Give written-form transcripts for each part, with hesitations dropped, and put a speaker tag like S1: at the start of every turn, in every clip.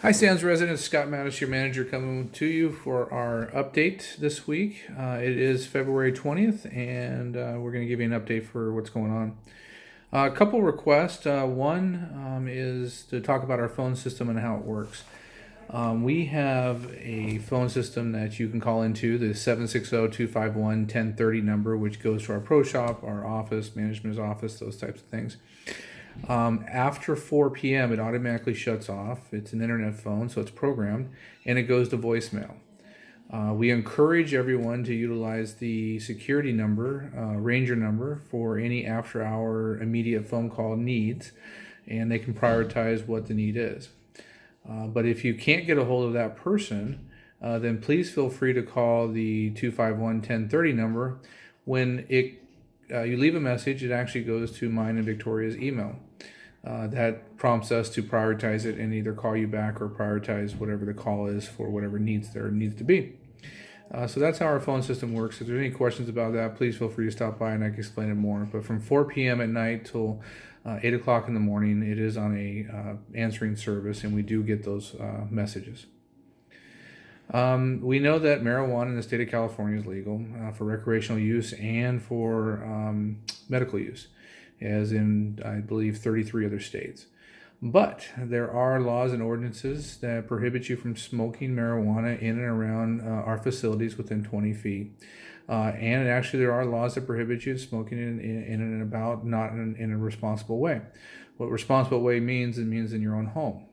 S1: Hi, Sam's resident Scott Mattis, your manager, coming to you for our update this week. It is February 20th, and we're going to give you an update for what's going on. A couple requests. One is to talk about our phone system and how it works. We have a phone system that you can call into, the 760-251-1030 number, which goes to our pro shop, our office, management's office, those types of things. After 4 p.m., it automatically shuts off. It's an internet phone, so it's programmed, and it goes to voicemail. We encourage everyone to utilize the security number, Ranger number, for any after hour immediate phone call needs, and they can prioritize what the need is. But if you can't get a hold of that person, then please feel free to call the 251-1030 number. When you leave a message, it actually goes to mine and Victoria's email. That prompts us to prioritize it and either call you back or prioritize whatever the call is for whatever needs there needs to be. So that's how our phone system works. If there's any questions about that, please feel free to stop by and I can explain it more. But from 4 p.m. at night till 8 o'clock in the morning, it is on a answering service, and we do get those messages. We know that marijuana in the state of California is legal for recreational use and for medical use, as in, I believe, 33 other states. But there are laws and ordinances that prohibit you from smoking marijuana in and around our facilities within 20 feet. And actually, there are laws that prohibit you smoking in and about, not in a responsible way. What responsible way means, it means in your own home.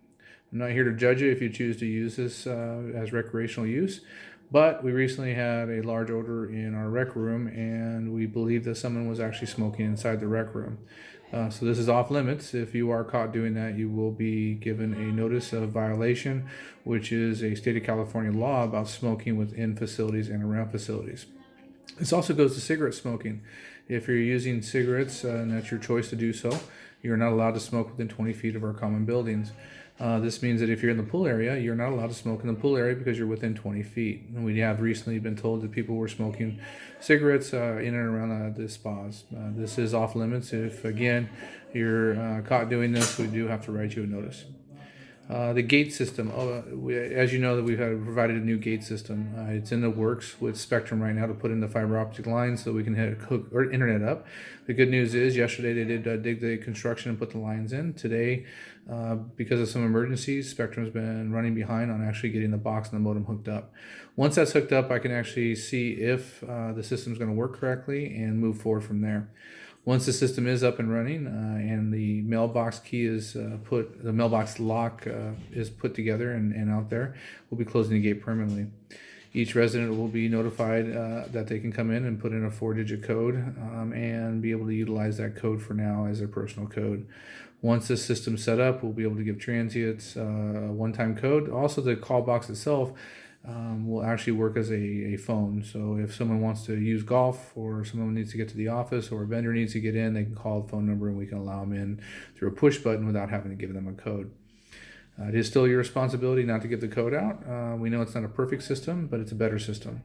S1: I'm not here to judge you if you choose to use this as recreational use, but we recently had a large odor in our rec room, and we believe that someone was actually smoking inside the rec room. So this is off limits. If you are caught doing that, you will be given a notice of violation, which is a state of California law about smoking within facilities and around facilities. This also goes to cigarette smoking. If you're using cigarettes and that's your choice to do so, you're not allowed to smoke within 20 feet of our common buildings. This means that if you're in the pool area, you're not allowed to smoke in the pool area because you're within 20 feet. And we have recently been told that people were smoking cigarettes in and around the spas. This is off limits. If, again, you're caught doing this, we do have to write you a notice. The gate system, as you know, that we've provided a new gate system. It's in the works with Spectrum right now to put in the fiber optic lines so we can hook our internet up. The good news is yesterday they did dig the construction and put the lines in. Today, because of some emergencies, Spectrum's been running behind on actually getting the box and the modem hooked up. Once that's hooked up, I can actually see if the system's going to work correctly and move forward from there. Once the system is up and running and the mailbox key is the mailbox lock is put together and out there, we'll be closing the gate permanently. Each resident will be notified that they can come in and put in a 4-digit code and be able to utilize that code for now as their personal code. Once this system's set up, we'll be able to give transients a one-time code. Also, the call box itself will actually work as a phone. So if someone wants to use golf, or someone needs to get to the office, or a vendor needs to get in, they can call the phone number and we can allow them in through a push button without having to give them a code. It is still your responsibility not to give the code out. We know it's not a perfect system, but it's a better system.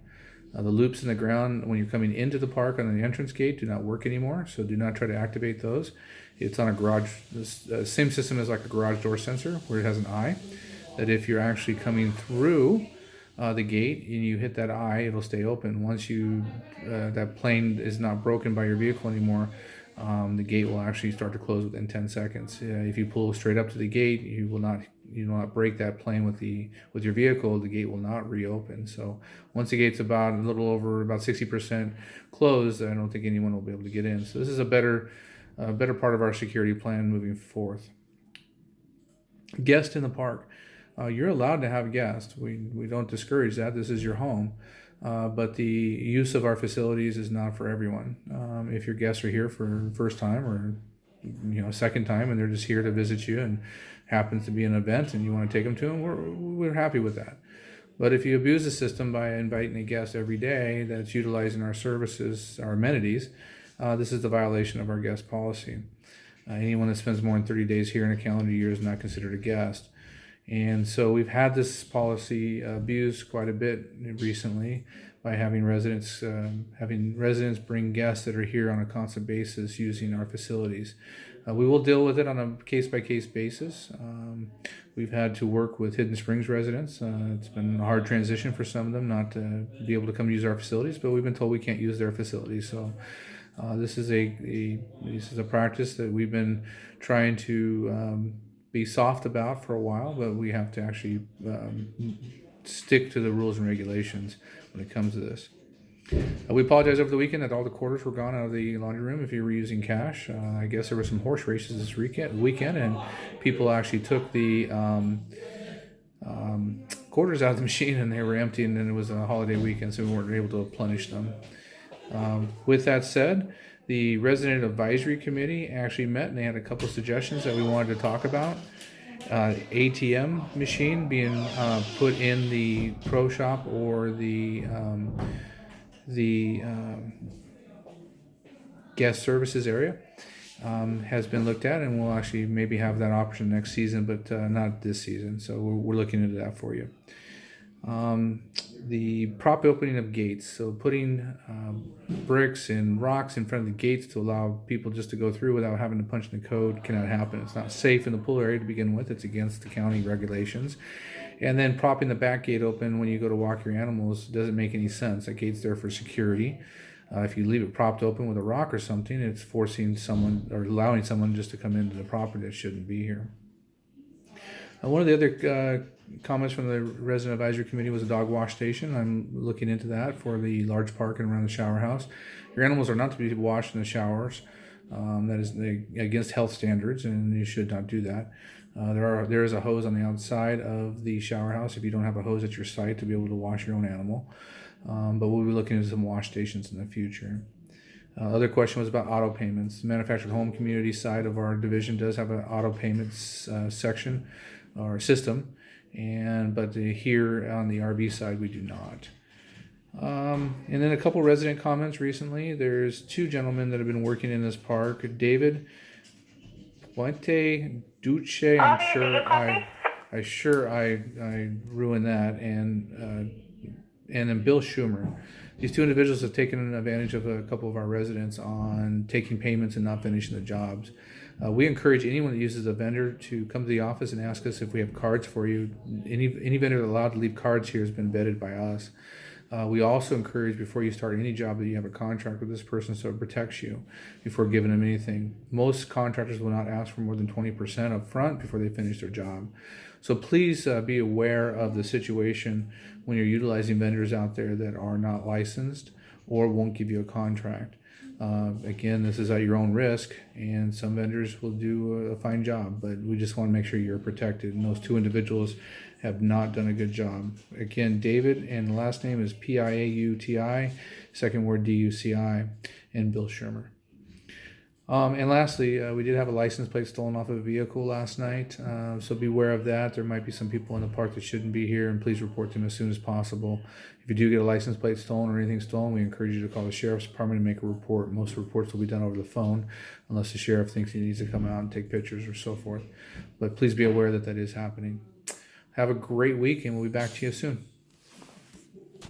S1: The loops in the ground when you're coming into the park on the entrance gate do not work anymore, so do not try to activate those. It's on a garage. The same system as like a garage door sensor, where it has an eye, that if you're actually coming through the gate and you hit that eye, it'll stay open. Once that plane is not broken by your vehicle anymore, the gate will actually start to close within 10 seconds. If you pull straight up to the gate, you will not break that plane with your vehicle. The gate will not reopen. So once the gate's about 60% closed, I don't think anyone will be able to get in. So this is a better part of our security plan moving forth. Guests in the park. You're allowed to have guests. We don't discourage that. This is your home. But the use of our facilities is not for everyone. If your guests are here for the first time or second time and they're just here to visit you and happens to be an event and you want to take them to them, we're happy with that. But if you abuse the system by inviting a guest every day that's utilizing our services, our amenities, this is the violation of our guest policy. Anyone that spends more than 30 days here in a calendar year is not considered a guest. And so we've had this policy abused quite a bit recently by having residents bring guests that are here on a constant basis using our facilities. We will deal with it on a case-by-case basis. We've had to work with Hidden Springs residents. It's been a hard transition for some of them not to be able to come use our facilities, but we've been told we can't use their facilities. So this is a practice that we've been trying to be soft about for a while, but we have to actually stick to the rules and regulations when it comes to this. We apologize over the weekend that all the quarters were gone out of the laundry room if you were using cash. I guess there were some horse races this weekend, and people actually took the quarters out of the machine and they were empty, and then it was a holiday weekend, so we weren't able to replenish them. With that said, the Resident Advisory Committee actually met and they had a couple of suggestions that we wanted to talk about. ATM machine being put in the pro shop or the guest services area has been looked at, and we'll actually maybe have that option next season, but not this season. So we're looking into that for you. The prop opening of gates, so putting bricks and rocks in front of the gates to allow people just to go through without having to punch in the code cannot happen. It's not safe in the pool area to begin with. It's against the county regulations. And then propping the back gate open when you go to walk your animals doesn't make any sense. That gate's there for security. If you leave it propped open with a rock or something, it's forcing someone or allowing someone just to come into the property that shouldn't be here. One of the other comments from the Resident Advisory Committee was a dog wash station. I'm looking into that for the large park and around the shower house. Your animals are not to be washed in the showers. That is against health standards, and you should not do that. There is a hose on the outside of the shower house if you don't have a hose at your site to be able to wash your own animal. But we'll be looking into some wash stations in the future. Other question was about auto payments. The manufactured home community side of our division does have an auto payments section or system, but here on the RV side we do not. And then a couple resident comments recently. There's two gentlemen that have been working in this park. David Puente Duce, I'm sure I ruined that, and then Bill Schumer. These two individuals have taken advantage of a couple of our residents on taking payments and not finishing the jobs. We encourage anyone that uses a vendor to come to the office and ask us if we have cards for you. Any vendor allowed to leave cards here has been vetted by us. We also encourage before you start any job that you have a contract with this person so it protects you before giving them anything. Most contractors will not ask for more than 20% up front before they finish their job. So please be aware of the situation when you're utilizing vendors out there that are not licensed or won't give you a contract. Again, this is at your own risk, and some vendors will do a fine job, but we just want to make sure you're protected. And those two individuals have not done a good job. Again, David, and the last name is Piauti, second word Duci, and Bill Shermer. And lastly, we did have a license plate stolen off of a vehicle last night, so beware of that. There might be some people in the park that shouldn't be here, and please report them as soon as possible. If you do get a license plate stolen or anything stolen, we encourage you to call the sheriff's department and make a report. Most reports will be done over the phone, unless the sheriff thinks he needs to come out and take pictures or so forth. But please be aware that that is happening. Have a great week, and we'll be back to you soon.